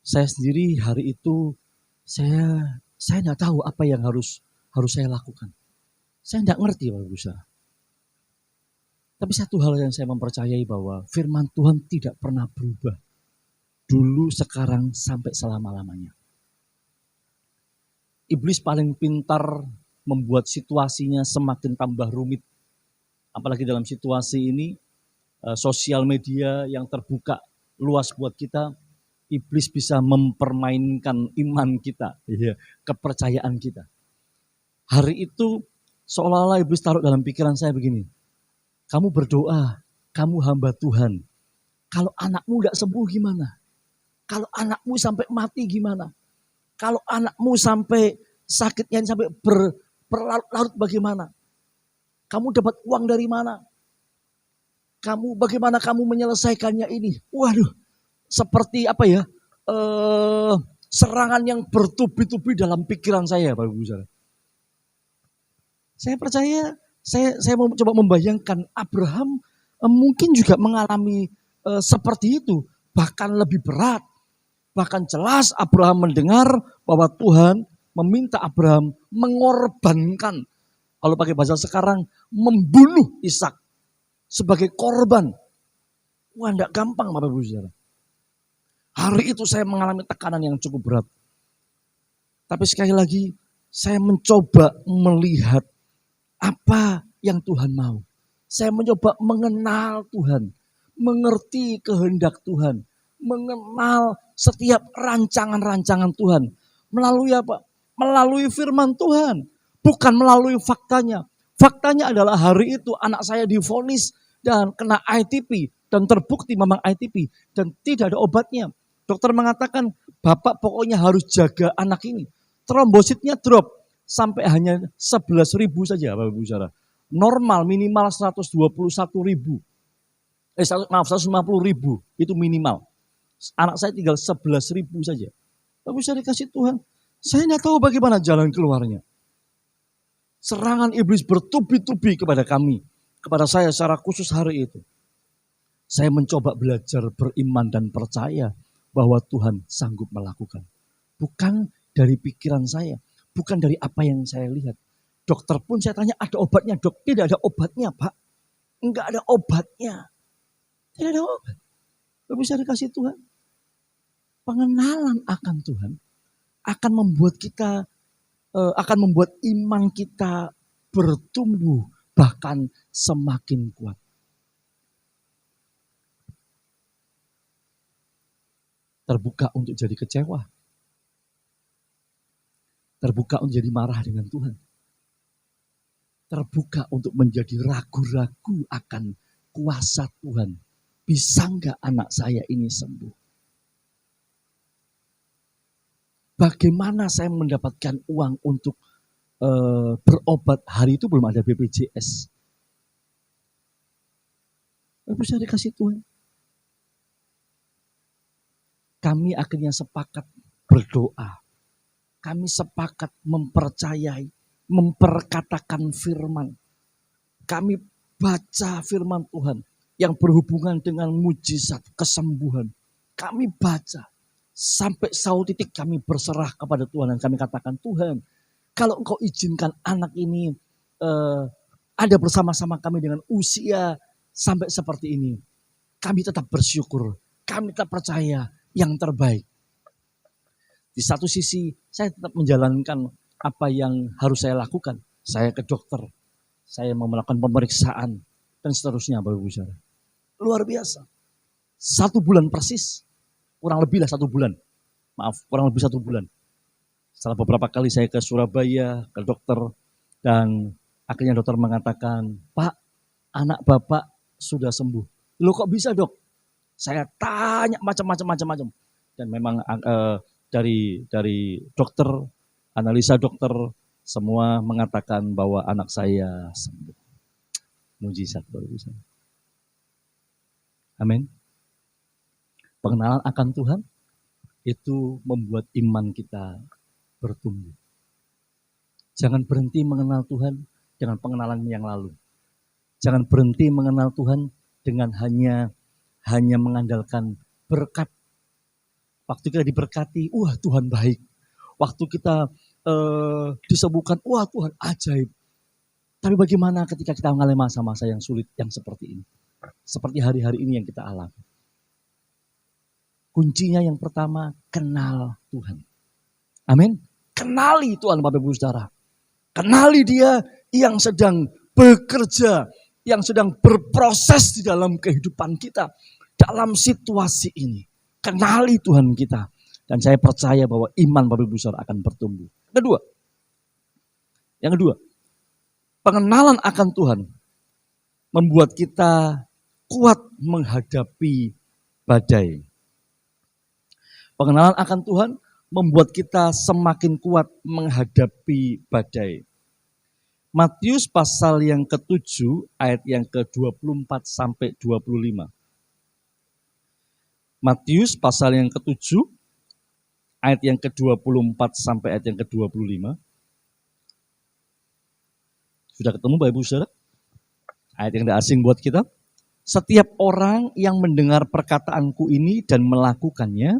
Saya sendiri hari itu saya tidak tahu apa yang harus saya lakukan. Saya tidak ngerti Bapak Ibu Saudara. Tapi satu hal yang saya mempercayai bahwa firman Tuhan tidak pernah berubah. Dulu, sekarang, sampai selama-lamanya. Iblis paling pintar membuat situasinya semakin tambah rumit. Apalagi dalam situasi ini, sosial media yang terbuka luas buat kita, iblis bisa mempermainkan iman kita, kepercayaan kita. Hari itu seolah-olah iblis taruh dalam pikiran saya begini, kamu berdoa, kamu hamba Tuhan, kalau anakmu tidak sembuh gimana? Kalau anakmu sampai mati gimana? Kalau anakmu sampai sakitnya sampai berlarut-larut bagaimana? Kamu dapat uang dari mana? Bagaimana kamu menyelesaikannya ini? Waduh, seperti serangan yang bertubi-tubi dalam pikiran saya, Bapak Ibu Saudara. Saya percaya, saya mau coba membayangkan Abraham mungkin juga mengalami seperti itu, bahkan lebih berat. Bahkan jelas Abraham mendengar bahwa Tuhan meminta Abraham mengorbankan, kalau pakai bahasa sekarang, membunuh Ishak sebagai korban. Wah, enggak gampang Bapak Ibu Saudara. Hari itu saya mengalami tekanan yang cukup berat. Tapi sekali lagi, saya mencoba melihat apa yang Tuhan mau. Saya mencoba mengenal Tuhan, mengerti kehendak Tuhan, mengenal setiap rancangan-rancangan Tuhan. Melalui apa? Melalui firman Tuhan. Bukan melalui faktanya. Faktanya adalah hari itu anak saya divonis dan kena ITP. Dan terbukti memang ITP. Dan tidak ada obatnya. Dokter mengatakan, Bapak pokoknya harus jaga anak ini. Trombositnya drop sampai hanya 11.000 saja Bapak Ibu Saudara. Normal minimal 150.000 itu minimal. Anak saya tinggal 11.000 saja. Tapi saya dikasih Tuhan, saya tidak tahu bagaimana jalan keluarnya. Serangan iblis bertubi-tubi kepada kami, kepada saya secara khusus hari itu. Saya mencoba belajar beriman dan percaya bahwa Tuhan sanggup melakukan. Bukan dari pikiran saya, bukan dari apa yang saya lihat. Dokter pun saya tanya, ada obatnya? Dok, tidak ada obatnya Pak. Enggak ada obatnya. Tidak ada obat. Bapak bisa dikasih Tuhan. Pengenalan akan Tuhan akan membuat kita, akan membuat iman kita bertumbuh bahkan semakin kuat. Terbuka untuk jadi kecewa. Terbuka untuk jadi marah dengan Tuhan. Terbuka untuk menjadi ragu-ragu akan kuasa Tuhan. Bisa enggak anak saya ini sembuh? Bagaimana saya mendapatkan uang untuk berobat? Hari itu belum ada BPJS. Bisa dikasih Tuhan. Kami akhirnya sepakat berdoa. Kami sepakat mempercayai, memperkatakan firman. Kami baca firman Tuhan yang berhubungan dengan mujizat, kesembuhan. Kami baca sampai suatu titik kami berserah kepada Tuhan dan kami katakan, Tuhan, kalau Engkau izinkan anak ini ada bersama-sama kami dengan usia sampai seperti ini, kami tetap bersyukur, kami tetap percaya yang terbaik. Di satu sisi saya tetap menjalankan apa yang harus saya lakukan. Saya ke dokter, saya mau melakukan pemeriksaan dan seterusnya, Bapak Ibu Saudara. Luar biasa. 1 bulan persis, kurang lebih lah 1 bulan. Maaf, kurang lebih 1 bulan. Setelah beberapa kali saya ke Surabaya, ke dokter, dan akhirnya dokter mengatakan, Pak, anak Bapak sudah sembuh. Loh kok bisa dok? Saya tanya macam-macam. Dan memang dari dokter, analisa dokter, semua mengatakan bahwa anak saya sembuh. Mujizat Bapak Ibu Saudara. Amin. Pengenalan akan Tuhan itu membuat iman kita bertumbuh. Jangan berhenti mengenal Tuhan dengan pengenalan yang lalu. Jangan berhenti mengenal Tuhan dengan hanya mengandalkan berkat. Waktu kita diberkati, wah Tuhan baik. Waktu kita disembuhkan, wah Tuhan ajaib. Tapi bagaimana ketika kita mengalami masa-masa yang sulit yang seperti ini? Seperti hari-hari ini yang kita alami. Kuncinya yang pertama, kenal Tuhan. Amin. Kenali Tuhan Bapak Ibu Saudara. Kenali Dia yang sedang bekerja, yang sedang berproses di dalam kehidupan kita. Dalam situasi ini. Kenali Tuhan kita. Dan saya percaya bahwa iman Bapak Ibu Saudara akan bertumbuh. Yang kedua, pengenalan akan Tuhan membuat kita kuat menghadapi badai. Pengenalan akan Tuhan membuat kita semakin kuat menghadapi badai. Matius pasal yang ke-7 ayat yang ke-24 sampai 25. Matius pasal yang ke-7 ayat yang ke-24 sampai ayat yang ke-25. Sudah ketemu Bapak Ibu Saudara? Ayat yang tidak asing buat kita. Setiap orang yang mendengar perkataanku ini dan melakukannya,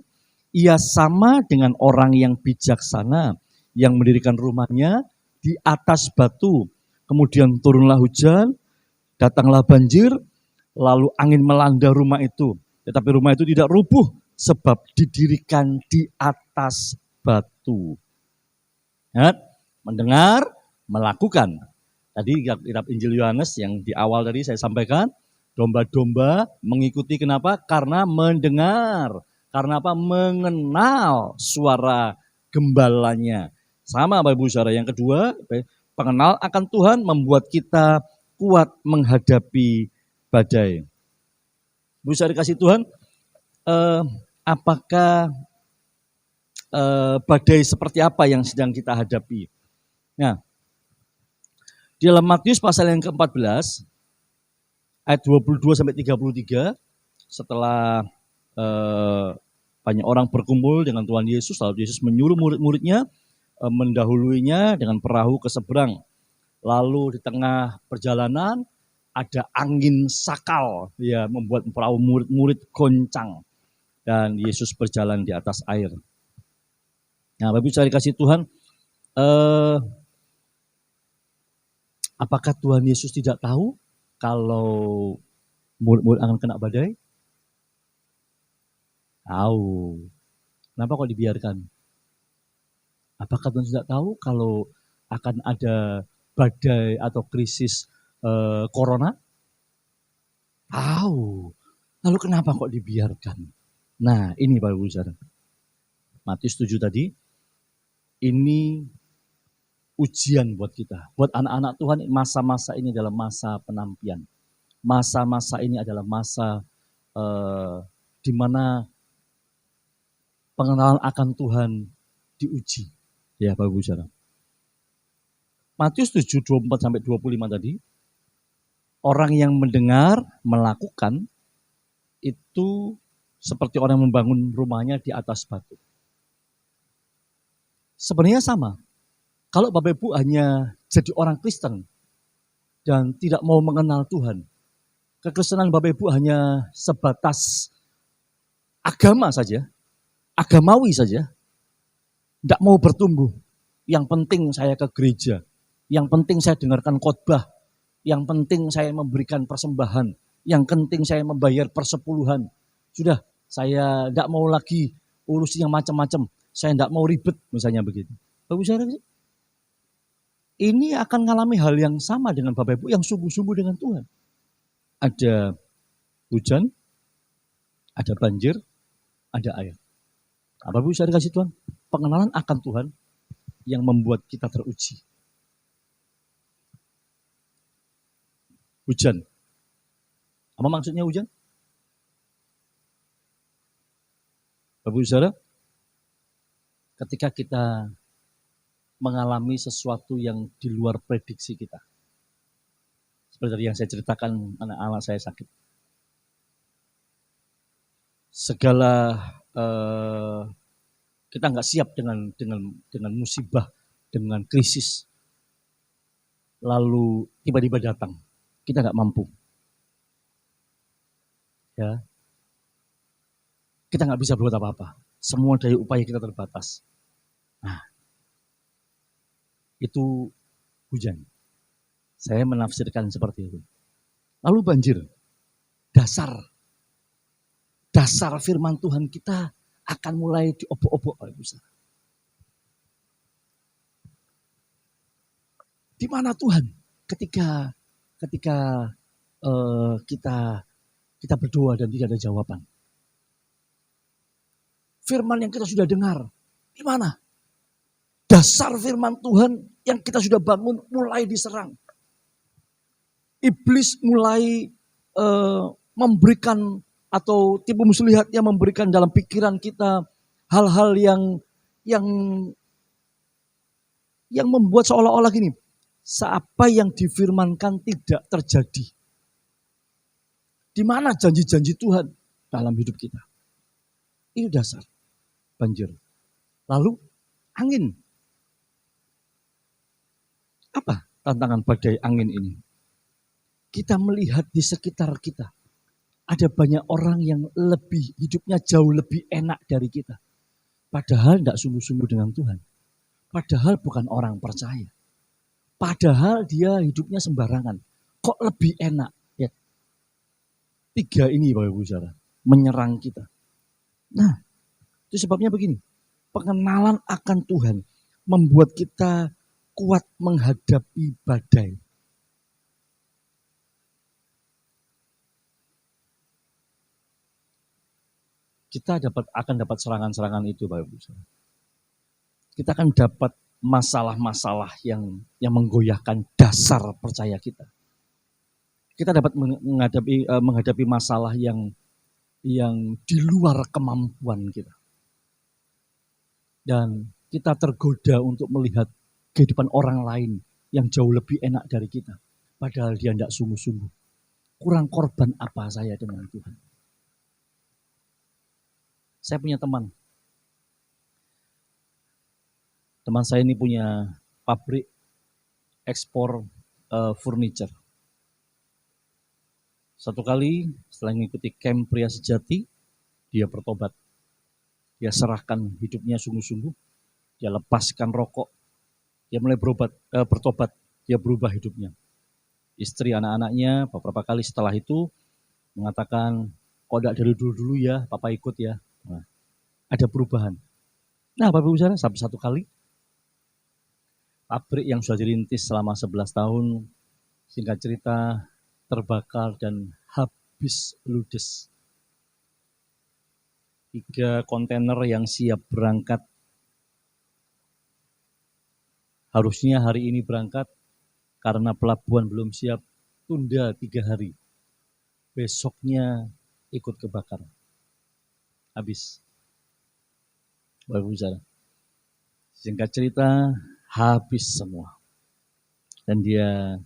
ia sama dengan orang yang bijaksana yang mendirikan rumahnya di atas batu. Kemudian turunlah hujan, datanglah banjir, lalu angin melanda rumah itu. Tetapi rumah itu tidak rubuh sebab didirikan di atas batu. Mendengar, melakukan. Tadi kitab Injil Yohanes yang di awal tadi saya sampaikan, domba-domba mengikuti kenapa? Karena mendengar. Karena apa? Mengenal suara gembalanya. Sama Bapak Ibu Saudara. Yang kedua, pengenal akan Tuhan membuat kita kuat menghadapi badai. Bu Saudara dikasih Tuhan, apakah badai seperti apa yang sedang kita hadapi? Nah, di dalam Matius pasal yang ke-14, ayat 22 sampai 33, setelah banyak orang berkumpul dengan Tuhan Yesus, lalu Yesus menyuruh murid-muridnya mendahuluinya dengan perahu ke seberang. Lalu di tengah perjalanan ada angin sakal, ya, membuat perahu murid-murid goncang. Dan Yesus berjalan di atas air. Nah, Bapak Ibu saya dikasih Tuhan, apakah Tuhan Yesus tidak tahu kalau murid-murid akan kena badai? Tahu. Kenapa kok dibiarkan? Apakah Tuhan tidak tahu kalau akan ada badai atau krisis corona? Tahu. Lalu kenapa kok dibiarkan? Nah, ini Bapak Ibu Saudara. Matius 7 tadi, ini ujian buat kita. Buat anak-anak Tuhan, masa-masa ini adalah masa penampian. Masa-masa ini adalah masa di mana pengenalan akan Tuhan diuji. Ya Bapak Ibu Saudara. Matius 7, 24-25 tadi, orang yang mendengar, melakukan, itu seperti orang membangun rumahnya di atas batu. Sebenarnya sama. Kalau Bapak Ibu hanya jadi orang Kristen dan tidak mau mengenal Tuhan, kekristenan Bapak Ibu hanya sebatas agama saja, agamawi saja, tidak mau bertumbuh. Yang penting saya ke gereja, yang penting saya dengarkan khotbah, yang penting saya memberikan persembahan, yang penting saya membayar persepuluhan. Sudah, saya tidak mau lagi urusin yang macam-macam, saya tidak mau ribet, misalnya begitu. Bapak Saudara, ini akan mengalami hal yang sama dengan Bapak Ibu yang sungguh-sungguh dengan Tuhan. Ada hujan, ada banjir, ada air. Bapak Ibu saya dikasih Tuhan, pengenalan akan Tuhan yang membuat kita teruji. Hujan. Apa maksudnya hujan? Bapak Ibu Saudara, ketika kita mengalami sesuatu yang di luar prediksi kita. Seperti yang saya ceritakan, anak-anak saya sakit. Segala kita nggak siap dengan musibah, dengan krisis. Lalu tiba-tiba datang, kita nggak mampu. Ya, kita nggak bisa berbuat apa-apa. Semua daya upaya kita terbatas. Nah, itu hujan. Saya menafsirkan seperti itu. Lalu banjir. Dasar firman Tuhan kita akan mulai diobok-obok oleh Tuhan. Di mana Tuhan ketika kita berdoa dan tidak ada jawaban? Firman yang kita sudah dengar, di mana? Dasar firman Tuhan yang kita sudah bangun mulai diserang. Iblis mulai memberikan atau tipu muslihat yang memberikan dalam pikiran kita hal-hal yang membuat seolah-olah gini, apa yang difirmankan tidak terjadi. Di mana janji-janji Tuhan dalam hidup kita? Ini dasar banjir. Lalu angin. Apa tantangan badai angin ini? Kita melihat di sekitar kita. Ada banyak orang yang hidupnya jauh lebih enak dari kita. Padahal tidak sungguh-sungguh dengan Tuhan. Padahal bukan orang percaya. Padahal dia hidupnya sembarangan. Kok lebih enak? Ya. 3 ini Bapak Ibu Saudara, menyerang kita. Nah, itu sebabnya begini. Pengenalan akan Tuhan membuat kita kuat menghadapi badai. Kita akan dapat serangan-serangan itu, Bapak Ibu. Kita akan dapat masalah-masalah yang menggoyahkan dasar percaya kita. Kita dapat menghadapi masalah yang di luar kemampuan kita. Dan kita tergoda untuk melihat kehidupan orang lain yang jauh lebih enak dari kita. Padahal dia tidak sungguh-sungguh. Kurang korban apa saya dengan Tuhan? Saya punya teman. Teman saya ini punya pabrik ekspor furniture. Satu kali setelah mengikuti camp pria sejati, dia bertobat. Dia serahkan hidupnya sungguh-sungguh. Dia lepaskan rokok. Dia mulai bertobat. Dia berubah hidupnya. Istri anak-anaknya beberapa kali setelah itu mengatakan, kok tidak dari dulu-dulu ya, Papa ikut ya. Nah, ada perubahan. Nah, Bapak Ibu Saudara, satu kali pabrik yang sudah dirintis selama 11 tahun, singkat cerita terbakar dan habis ludes. 3 kontainer yang siap berangkat, harusnya hari ini berangkat, karena pelabuhan belum siap, tunda 3 hari. Besoknya ikut kebakar. Habis. Bapak Ibu Saudara. Singkat cerita, habis semua. Dan dia,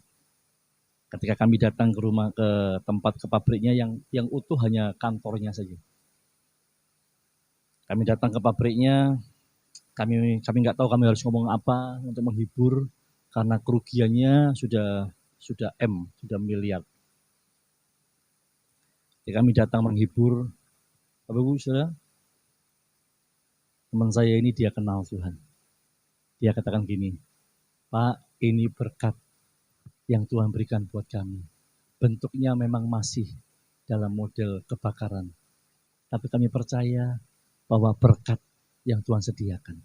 ketika kami datang ke rumah, ke tempat, ke pabriknya, yang utuh hanya kantornya saja. Kami datang ke pabriknya, kami nggak tahu kami harus ngomong apa untuk menghibur, karena kerugiannya sudah miliar. Jadi kami datang menghibur, Bapak Ibu Saudara, teman saya ini dia kenal Tuhan. Dia katakan gini, Pak, ini berkat yang Tuhan berikan buat kami. Bentuknya memang masih dalam model kebakaran. Tapi kami percaya bahwa berkat yang Tuhan sediakan.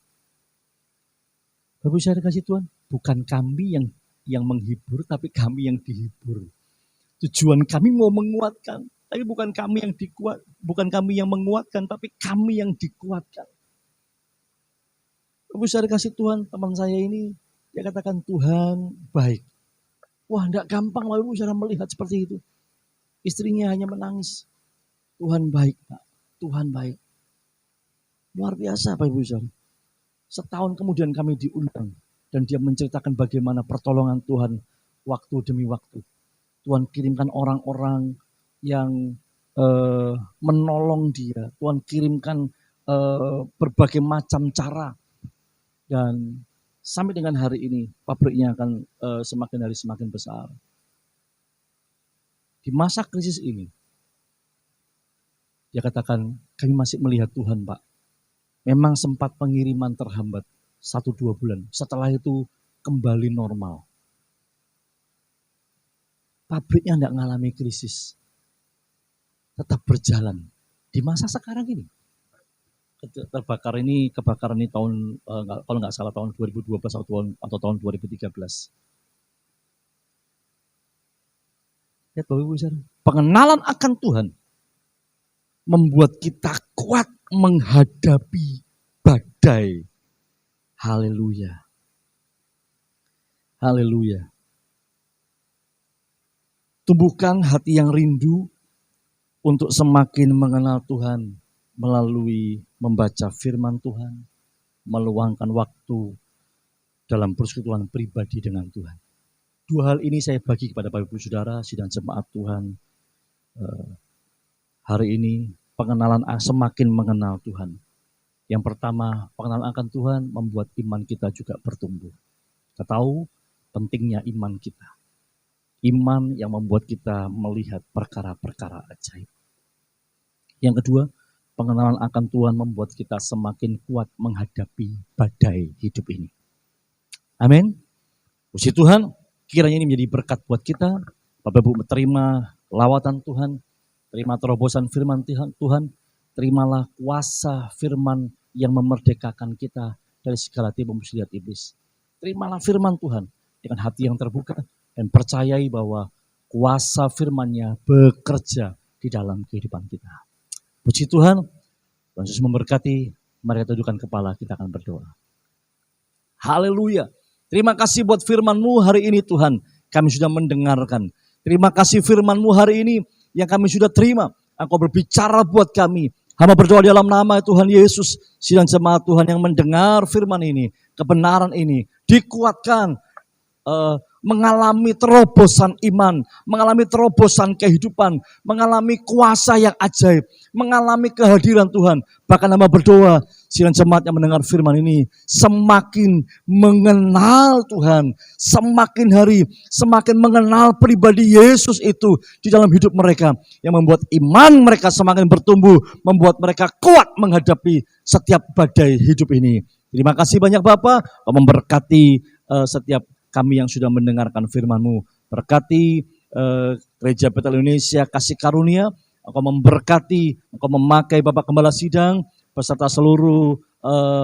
Bapak Ibu Saudara kasih Tuhan, bukan kami yang menghibur, tapi kami yang dihibur. Tujuan kami mau menguatkan, tapi bukan kami yang menguatkan, tapi kami yang dikuatkan. Bapak Ibu Saudara kasih Tuhan, teman saya ini, dia katakan Tuhan baik. Wah, enggak gampang Bapak Ibu Saudara melihat seperti itu. Istrinya hanya menangis. Tuhan baik, Pak. Tuhan baik. Luar biasa Bapak Ibu Saudara. Setahun kemudian kami diundang dan dia menceritakan bagaimana pertolongan Tuhan waktu demi waktu. Tuhan kirimkan orang-orang yang menolong dia. Tuhan kirimkan berbagai macam cara. Dan sampai dengan hari ini pabriknya akan semakin hari semakin besar. Di masa krisis ini, dia katakan kami masih melihat Tuhan Pak. Memang sempat pengiriman terhambat 1-2 bulan. Setelah itu kembali normal. Pabriknya tidak mengalami krisis. Tetap berjalan. Di masa sekarang ini. Kebakaran ini tahun, kalau nggak salah tahun 2012 atau tahun 2013. Lihat Bapak Ibu Saudara, pengenalan akan Tuhan membuat kita kuat menghadapi badai. Haleluya. Haleluya. Tumbuhkan hati yang rindu untuk semakin mengenal Tuhan melalui membaca firman Tuhan, meluangkan waktu dalam persekutuan pribadi dengan Tuhan. 2 hal ini saya bagi kepada Bapak Ibu Saudara, sidang jemaat Tuhan. Hari ini pengenalan semakin mengenal Tuhan. Yang pertama, pengenalan akan Tuhan membuat iman kita juga bertumbuh. Kita tahu pentingnya iman kita. Iman yang membuat kita melihat perkara-perkara ajaib. Yang kedua, pengenalan akan Tuhan membuat kita semakin kuat menghadapi badai hidup ini. Amin. Puji Tuhan, kiranya ini menjadi berkat buat kita. Bapak Ibu terima lawatan Tuhan, terima terobosan firman Tuhan, terimalah kuasa firman yang memerdekakan kita dari segala tipu muslihat iblis. Terimalah firman Tuhan dengan hati yang terbuka dan percayai bahwa kuasa firman-Nya bekerja di dalam kehidupan kita. Puji Tuhan, Tuhan Yesus memberkati. Mari kita tundukkan kepala, kita akan berdoa. Haleluya. Terima kasih buat firman-Mu hari ini Tuhan. Kami sudah mendengarkan. Terima kasih firman-Mu hari ini yang kami sudah terima. Engkau berbicara buat kami. Hamba berdoa dalam nama Tuhan Yesus. Sidang jemaat Tuhan yang mendengar firman ini, kebenaran ini, dikuatkan, mengalami terobosan iman, mengalami terobosan kehidupan, mengalami kuasa yang ajaib, mengalami kehadiran Tuhan. Bahkan hamba berdoa, sidang jemaat yang mendengar firman ini semakin mengenal Tuhan, semakin hari semakin mengenal pribadi Yesus itu di dalam hidup mereka, yang membuat iman mereka semakin bertumbuh, membuat mereka kuat menghadapi setiap badai hidup ini. Terima kasih banyak Bapak, memberkati setiap kami yang sudah mendengarkan firman-Mu. Berkati Gereja Betel Indonesia Kasih Karunia, Engkau memberkati, Engkau memakai Bapak Gembala Sidang, beserta seluruh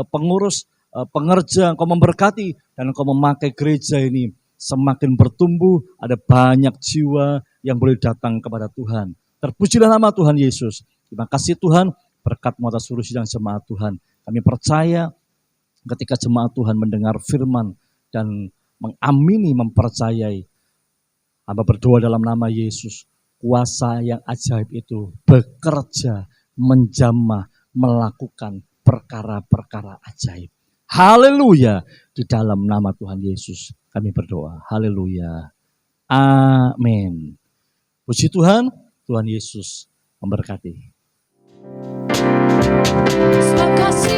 pengurus, pengerja, Engkau memberkati, dan Engkau memakai gereja ini semakin bertumbuh, ada banyak jiwa yang boleh datang kepada Tuhan. Terpujilah nama Tuhan Yesus. Terima kasih Tuhan, berkat atas seluruh sidang jemaat Tuhan. Kami percaya ketika jemaat Tuhan mendengar firman dan mengamini, mempercayai, hamba berdoa dalam nama Yesus, kuasa yang ajaib itu bekerja, menjamah, melakukan perkara-perkara ajaib. Haleluya, di dalam nama Tuhan Yesus kami berdoa. Haleluya. Amin. Puji Tuhan, Tuhan Yesus memberkati. Terima kasih